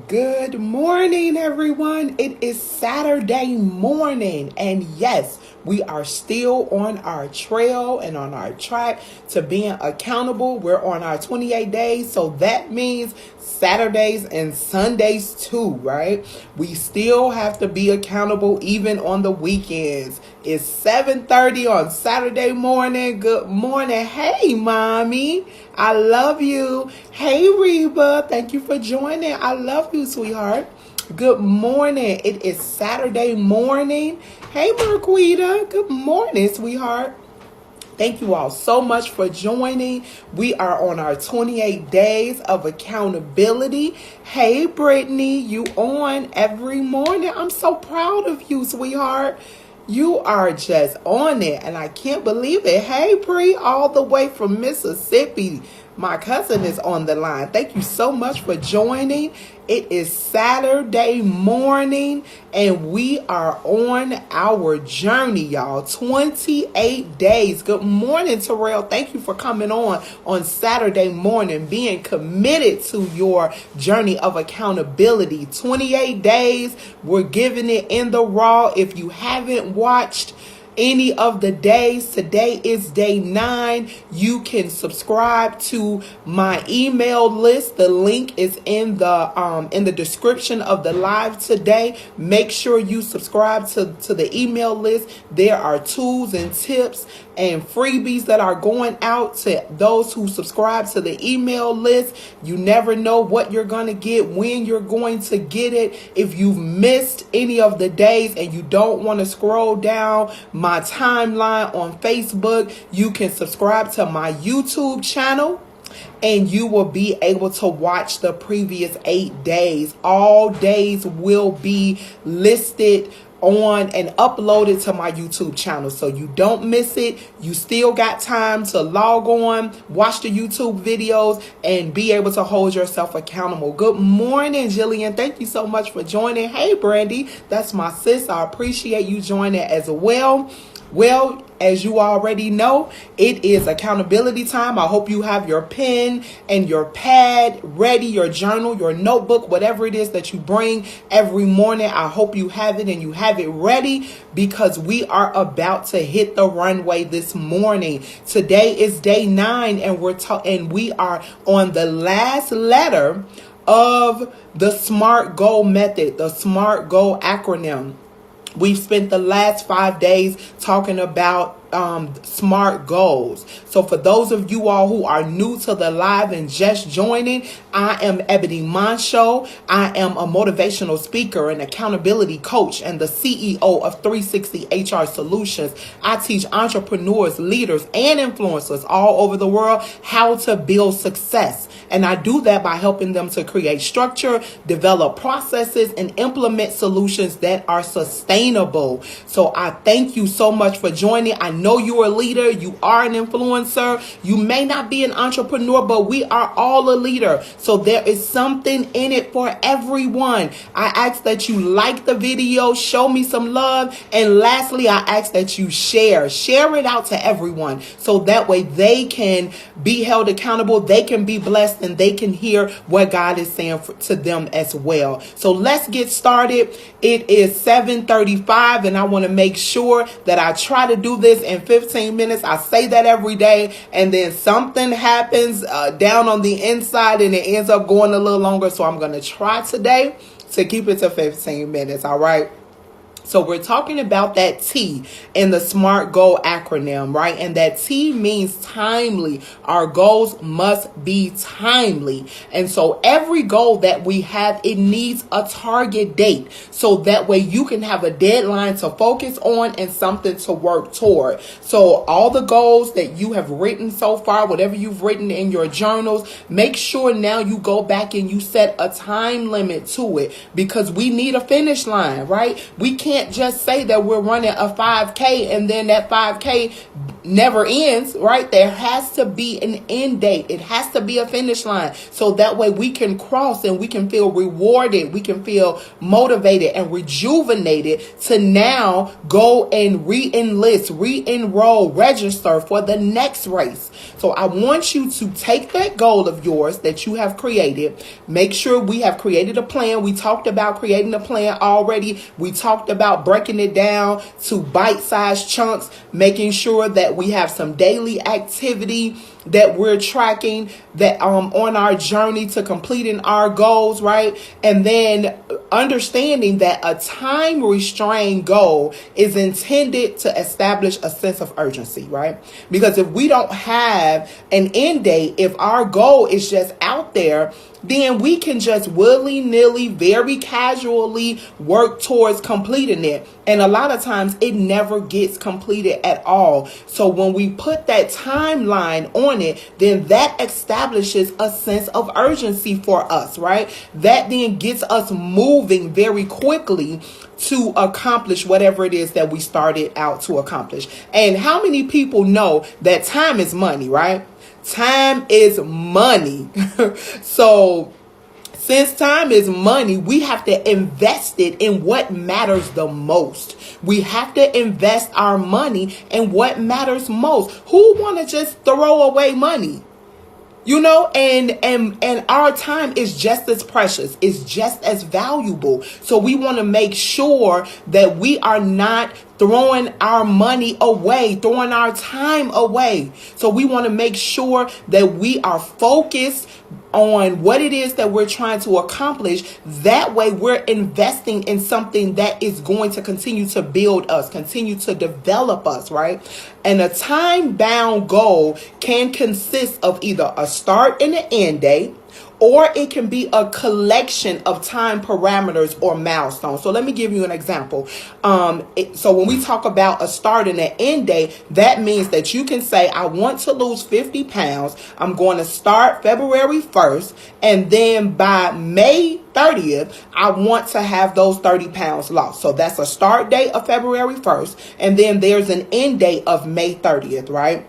Good morning, everyone. It is Saturday morning, and yes, we are still on our trail and on our track to being accountable. We're on our 28 days, so that means Saturdays and Sundays too, right? We still have to be accountable even on the weekends. It's 7:30 on Saturday morning. Good morning. Hey, mommy. I love you. Hey, Reba. Thank you for joining. I love you, sweetheart. Good morning. It is Saturday morning. Hey, Marquita. Good morning, sweetheart. Thank you all so much for joining. We are on our 28 days of accountability. Hey, Brittany, you on every morning. I'm so proud of you, sweetheart. You are just on it, and I can't believe it. Hey, Bree, all the way from Mississippi. My cousin is on the line. Thank you so much for joining. It is Saturday morning, and we are on our journey, y'all. 28 days. Good morning, Terrell. Thank you for coming on Saturday morning, being committed to your journey of accountability. 28 days. We're giving it in the raw. If you haven't watched any of the days, today is day 9. You can subscribe to my email list. The link is in the description of the live today. Make sure you subscribe to the email list. There are tools and tips and freebies that are going out to those who subscribe to the email list. You never know what you're going to get, when you're going to get it. If you've missed any of the days and you don't want to scroll down my timeline on Facebook, you can subscribe to my YouTube channel, and you will be able to watch the previous 8 days. All days will be listed on and uploaded to my YouTube channel, so you don't miss it. You still got time to log on, watch the YouTube videos, and be able to hold yourself accountable. Good morning, Jillian. Thank you so much for joining. Hey, Brandy, that's my sis. I appreciate you joining as well. Well, as you already know, it is accountability time. I hope you have your pen and your pad ready, your journal, your notebook, whatever it is that you bring every morning. I hope you have it and you have it ready, because we are about to hit the runway this morning. Today is day 9, and we are on the last letter of the SMART goal method, the SMART goal acronym. We've spent the last 5 days talking about SMART goals. So for those of you all who are new to the live and just joining, I am Ebony Moncho. I am a motivational speaker and accountability coach and the CEO of 360 HR Solutions. I teach entrepreneurs, leaders, and influencers all over the world how to build success. And I do that by helping them to create structure, develop processes, and implement solutions that are sustainable. So I thank you so much for joining. I know you're a leader. You are an influencer. You may not be an entrepreneur, but we are all a leader. So there is something in it for everyone. I ask that you like the video, show me some love. And lastly, I ask that you share it out to everyone, so that way they can be held accountable. They can be blessed, and they can hear what God is saying to them as well. So let's get started. It is 7:35, and I want to make sure that I try to do this in 15 minutes. I say that every day, and then something happens down on the inside, and it ends up going a little longer. So I'm going to try today to keep it to 15 minutes. All right. So we're talking about that T in the SMART goal acronym, right? And that T means timely. Our goals must be timely. And so every goal that we have, it needs a target date. So that way you can have a deadline to focus on and something to work toward. So all the goals that you have written so far, whatever you've written in your journals, make sure now you go back and you set a time limit to it, because we need a finish line, right? We can't just say that we're running a 5K and then that 5K never ends, right? There has to be an end date. It has to be a finish line. So that way we can cross and we can feel rewarded. We can feel motivated and rejuvenated to now go and re-enlist, re-enroll, register for the next race. So I want you to take that goal of yours that you have created. Make sure we have created a plan. We talked about creating a plan already. We talked about breaking it down to bite-sized chunks, making sure that we have some daily activity that we're tracking that on our journey to completing our goals, right? And then understanding that a time restrained goal is intended to establish a sense of urgency, right? Because if we don't have an end date, if our goal is just out there, then we can just willy-nilly, very casually work towards completing it. And a lot of times it never gets completed at all. So when we put that timeline on it, then that establishes a sense of urgency for us, right? That then gets us moving very quickly to accomplish whatever it is that we started out to accomplish. And how many people know that time is money, right? Time is money. So since time is money, we have to invest it in what matters the most. We have to invest our money in what matters most. Who want to just throw away money? You know, and our time is just as precious. It's just as valuable. So we want to make sure that we are not throwing our money away, throwing our time away. So we want to make sure that we are focused on what it is that we're trying to accomplish. That way we're investing in something that is going to continue to build us, continue to develop us, right? And a time-bound goal can consist of either a start and an end date, or it can be a collection of time parameters or milestones. So let me give you an example. So when we talk about a start and an end date, that means that you can say, I want to lose 50 pounds. I'm going to start February 1st. And then by May 30th, I want to have those 30 pounds lost. So that's a start date of February 1st. And then there's an end date of May 30th, right?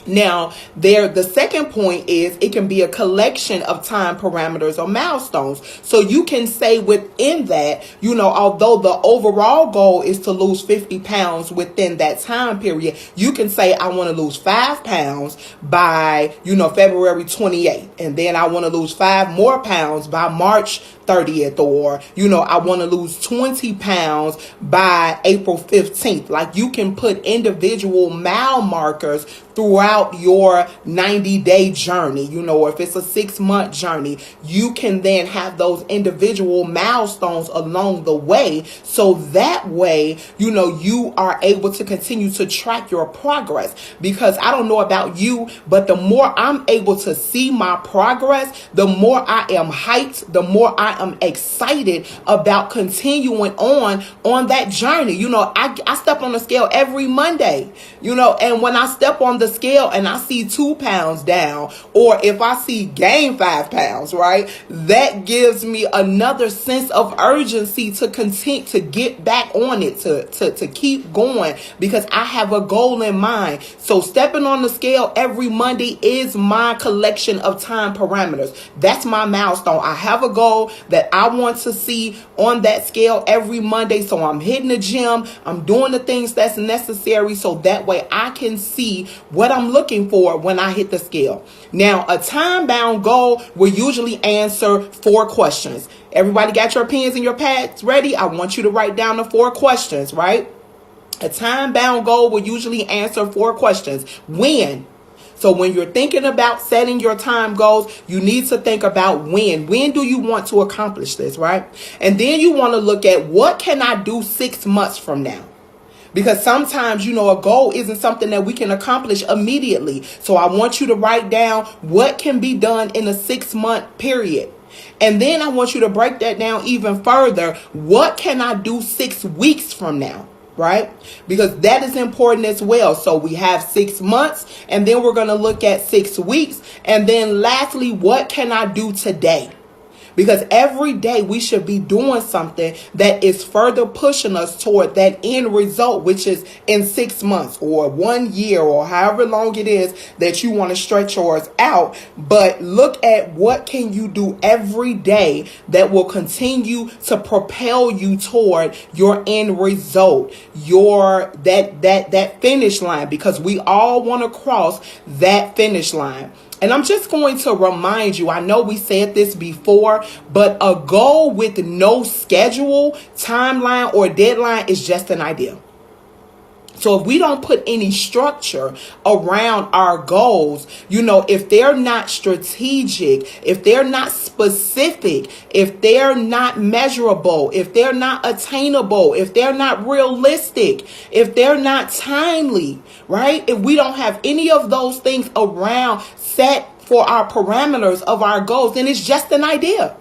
Now, the second point is it can be a collection of time parameters or milestones. So you can say within that, you know, although the overall goal is to lose 50 pounds within that time period, you can say I want to lose 5 pounds by, you know, February 28th. And then I want to lose 5 more pounds by March 30th, or, you know, I want to lose 20 pounds by April 15th. Like, you can put individual mile markers throughout your 90-day journey. You know, if it's a 6-month journey, you can then have those individual milestones along the way. So that way, you know, you are able to continue to track your progress. Because I don't know about you, but the more I'm able to see my progress, the more I am hyped, the more I am excited about continuing on that journey. You know, I step on the scale every Monday, you know, and when I step on the scale and I see 2 pounds down, or if I see gain 5 pounds, right, that gives me another sense of urgency to continue to get back on it, to keep going, because I have a goal in mind. So stepping on the scale every Monday is my collection of time parameters. That's my milestone. I have a goal that I want to see on that scale every Monday. So I'm hitting the gym. I'm doing the things that's necessary so that way I can see what I'm looking for when I hit the scale. Now, a time-bound goal will usually answer 4 questions. Everybody got your pens and your pads ready? I want you to write down the 4 questions, right? A time-bound goal will usually answer 4 questions. When? So when you're thinking about setting your time goals, you need to think about when. When do you want to accomplish this, right? And then you want to look at what can I do 6 months from now? Because sometimes, you know, a goal isn't something that we can accomplish immediately. So I want you to write down what can be done in a 6-month period. And then I want you to break that down even further. What can I do 6 weeks from now? Right? Because that is important as well. So we have 6 months, and then we're going to look at 6 weeks. And then lastly, what can I do today? Because every day we should be doing something that is further pushing us toward that end result, which is in 6 months or 1 year or however long it is that you want to stretch yours out. But look at what can you do every day that will continue to propel you toward your end result, your that finish line, because we all want to cross that finish line. And I'm just going to remind you, I know we said this before, but a goal with no schedule, timeline, or deadline is just an idea. So if we don't put any structure around our goals, if they're not strategic, if they're not specific, if they're not measurable, if they're not attainable, if they're not realistic, if they're not timely, right? If we don't have any of those things around set for our parameters of our goals, then it's just an idea.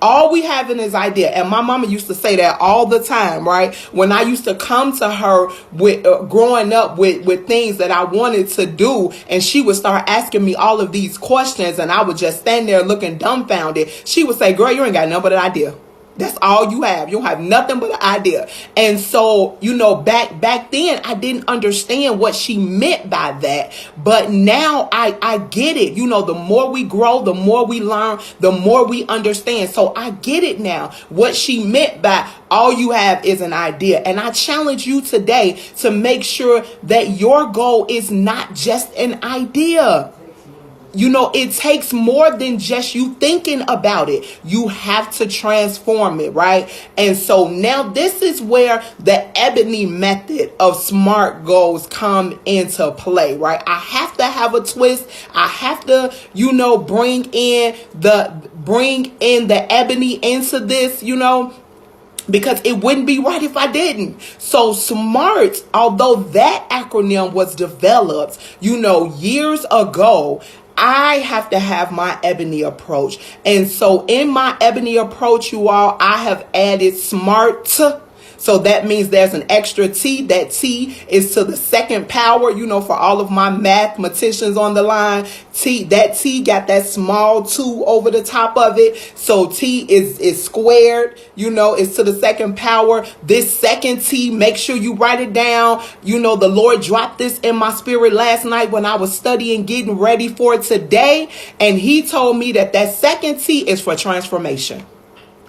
All we have in is idea. And my mama used to say that all the time, right? When I used to come to her with growing up with things that I wanted to do, and she would start asking me all of these questions, and I would just stand there looking dumbfounded. She would say, girl, you ain't got nothing but an idea. That's all you have. You don't have nothing but an idea. And so, back then I didn't understand what she meant by that. But now I get it. The more we grow, the more we learn, the more we understand. So I get it now. What she meant by all you have is an idea. And I challenge you today to make sure that your goal is not just an idea. It takes more than just you thinking about it. You have to transform it, right? And so now this is where the Ebony method of SMART goals come into play, right? I have to have a twist. I have to, bring in the Ebony into this, because it wouldn't be right if I didn't. So SMART, although that acronym was developed, years ago, I have to have my Ebony approach. And so in my Ebony approach, you all, I have added SMART. So that means there's an extra T. That T is to the second power, for all of my mathematicians on the line. That T got that small 2 over the top of it. So T is squared, it's to the second power. This second T, make sure you write it down. The Lord dropped this in my spirit last night when I was studying, getting ready for today. And he told me that second T is for transformation.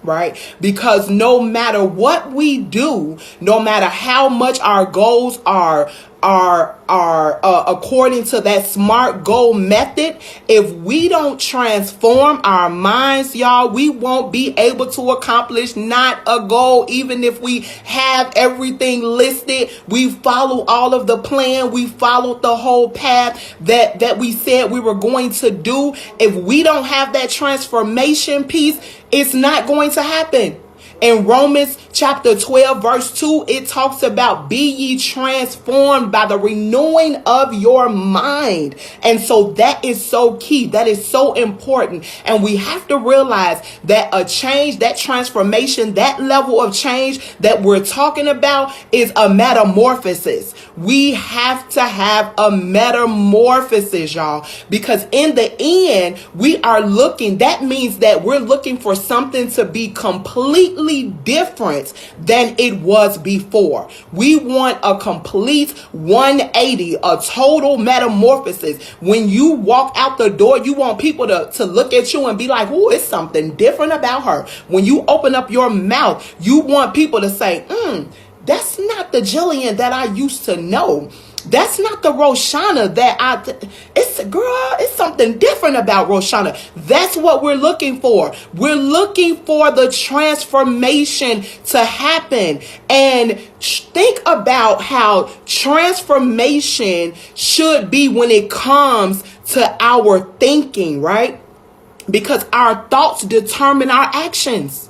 Right? Because no matter what we do, no matter how much our goals are according to that SMART goal method, if we don't transform our minds, y'all, we won't be able to accomplish not a goal. Even if we have everything listed, we follow all of the plan, we followed the whole path that we said we were going to do. If we don't have that transformation piece, it's not going to happen. In Romans chapter 12, verse 2, it talks about be ye transformed by the renewing of your mind. And so that is so key. That is so important. And we have to realize that a change, that transformation, that level of change that we're talking about is a metamorphosis. We have to have a metamorphosis, y'all, because in the end, that means that we're looking for something to be completely different than it was before. We want a complete 180, a total metamorphosis. When you walk out the door, you want people to look at you and be like, oh, it's something different about her. When you open up your mouth, you want people to say, that's not the Jillian that I used to know. That's not the Roshana it's something different about Roshana. That's what we're looking for. We're looking for the transformation to happen. And think about how transformation should be when it comes to our thinking, right? Because our thoughts determine our actions.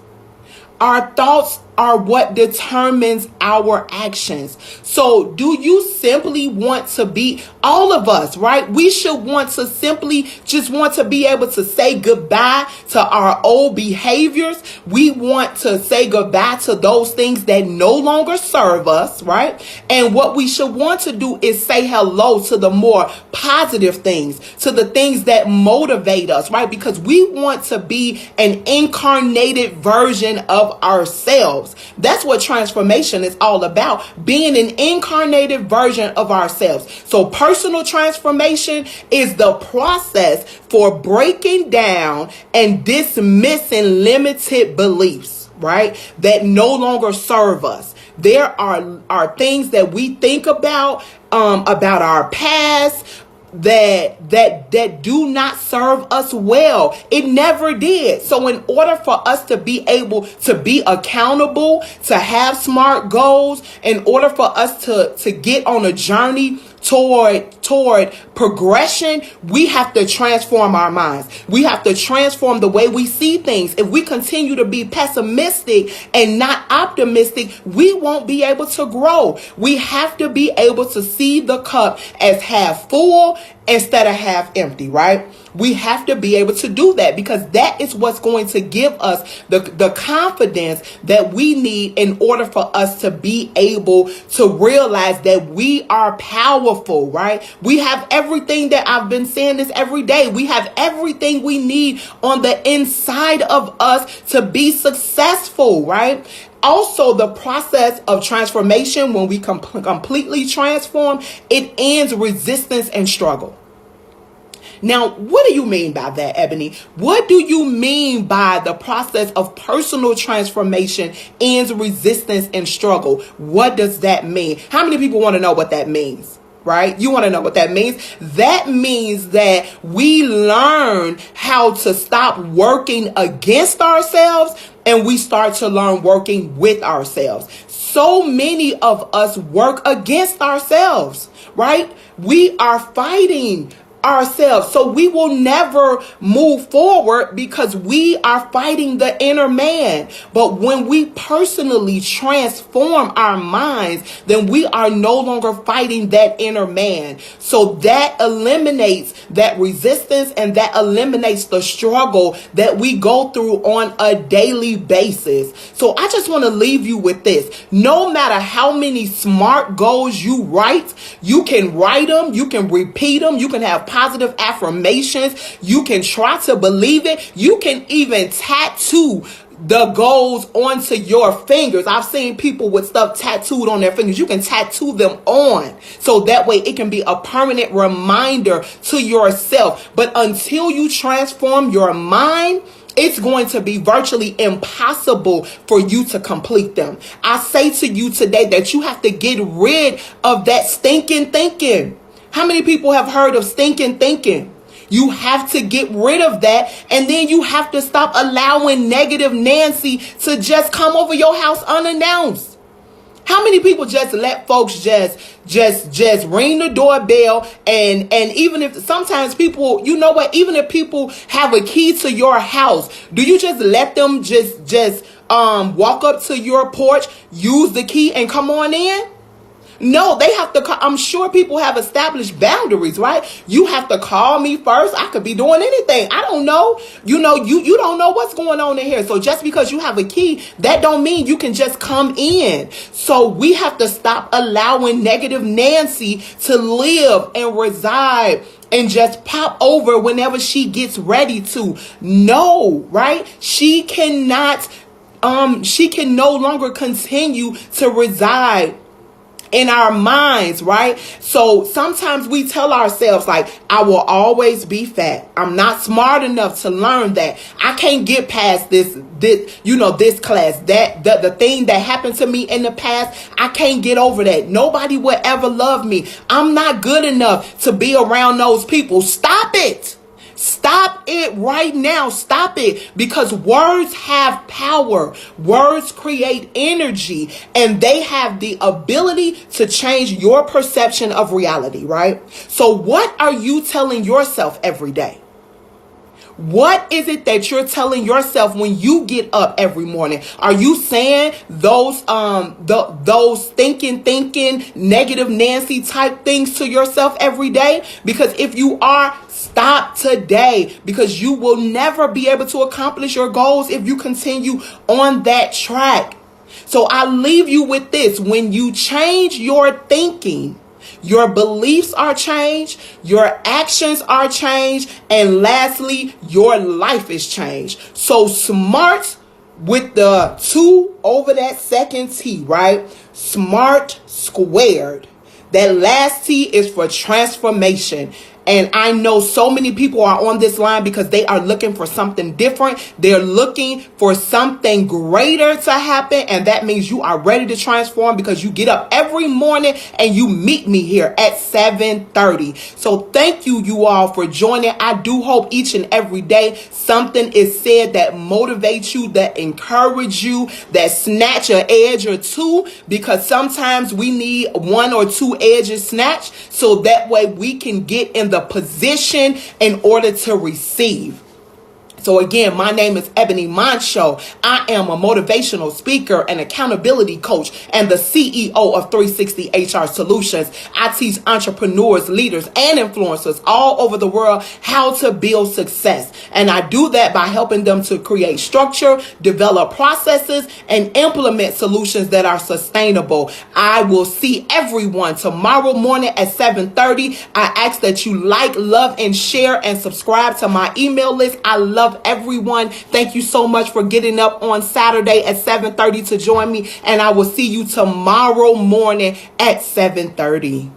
Our thoughts are what determines our actions. So do you simply want to be, all of us, right? We should want to simply just want to be able to say goodbye to our old behaviors. We want to say goodbye to those things that no longer serve us, right? And what we should want to do is say hello to the more positive things, to the things that motivate us, right? Because we want to be an incarnated version of ourselves. That's what transformation is all about, being an incarnated version of ourselves. So personal transformation is the process for breaking down and dismissing limited beliefs, right, that no longer serve us. There are things that we think about our past, that do not serve us well. It never did. So in order for us to be able to be accountable, to have SMART goals, in order for us to get on a journey toward progression, we have to transform our minds. We have to transform the way we see things. If we continue to be pessimistic and not optimistic, we won't be able to grow. We have to be able to see the cup as half full instead of half empty, right? We have to be able to do that, because that is what's going to give us the confidence that we need in order for us to be able to realize that we are powerful, right? We have everything that I've been saying this every day. We have everything we need on the inside of us to be successful, right? Also, the process of transformation, when we completely transform, it ends resistance and struggle. Now, what do you mean by that, Ebony? What do you mean by the process of personal transformation ends resistance and struggle? What does that mean? How many people want to know what that means? Right? You want to know what that means? That means that we learn how to stop working against ourselves and we start to learn working with ourselves. So many of us work against ourselves, right? We are fighting ourselves. So we will never move forward because we are fighting the inner man. But when we personally transform our minds, then we are no longer fighting that inner man. So that eliminates that resistance and that eliminates the struggle that we go through on a daily basis. So I just want to leave you with this. No matter how many SMART goals you write, you can write them, you can repeat them, you can have positive affirmations, you can try to believe it, you can even tattoo the goals onto your fingers. I've seen people with stuff tattooed on their fingers. You can tattoo them on, so that way it can be a permanent reminder to yourself. But until you transform your mind, it's going to be virtually impossible for you to complete them. I say to you today that you have to get rid of that stinking thinking. How many people have heard of stinking thinking? You have to get rid of that, and then you have to stop allowing negative Nancy to just come over your house unannounced. How many people just let folks just ring the doorbell, and even if sometimes people, you know what, even if people have a key to your house, do you just let them just walk up to your porch, use the key and come on in? No, they have to call. I'm sure people have established boundaries, right? You have to call me first. I could be doing anything. I don't know. You don't know what's going on in here. So just because you have a key, that don't mean you can just come in. So we have to stop allowing negative Nancy to live and reside and just pop over whenever she gets ready to. No, right? She can no longer continue to reside in our minds, right? So sometimes we tell ourselves, like, I will always be fat. I'm not smart enough to learn that. I can't get past this class, the thing that happened to me in the past. I can't get over that. Nobody will ever love me. I'm not good enough to be around those people. Stop it. Stop it right now. Stop it. Because words have power. Words create energy, and they have the ability to change your perception of reality, right? So what are you telling yourself every day? What is it that you're telling yourself when you get up every morning? Are you saying those those thinking negative Nancy type things to yourself every day? Because if you are, stop today, because you will never be able to accomplish your goals if you continue on that track. So I leave you with this: when you change your thinking, your beliefs are changed, your actions are changed, and lastly, your life is changed. So SMART with the 2 over that second T, right? SMART squared. That last T is for transformation. And I know so many people are on this line because they are looking for something different. They're looking for something greater to happen. And that means you are ready to transform, because you get up every morning and you meet me here at 7:30. So thank you all for joining. I do hope each and every day something is said that motivates you, that encourage you, that snatch an edge or two, because sometimes we need 1 or 2 edges snatched so that way we can get in the position in order to receive. So again, my name is Ebony Moncho. I am a motivational speaker and accountability coach and the CEO of 360 HR Solutions. I teach entrepreneurs, leaders, and influencers all over the world how to build success. And I do that by helping them to create structure, develop processes, and implement solutions that are sustainable. I will see everyone tomorrow morning at 7:30. I ask that you like, love, and share and subscribe to my email list. I love everyone. Thank you so much for getting up on Saturday at 7:30 to join me, and I will see you tomorrow morning at 7:30.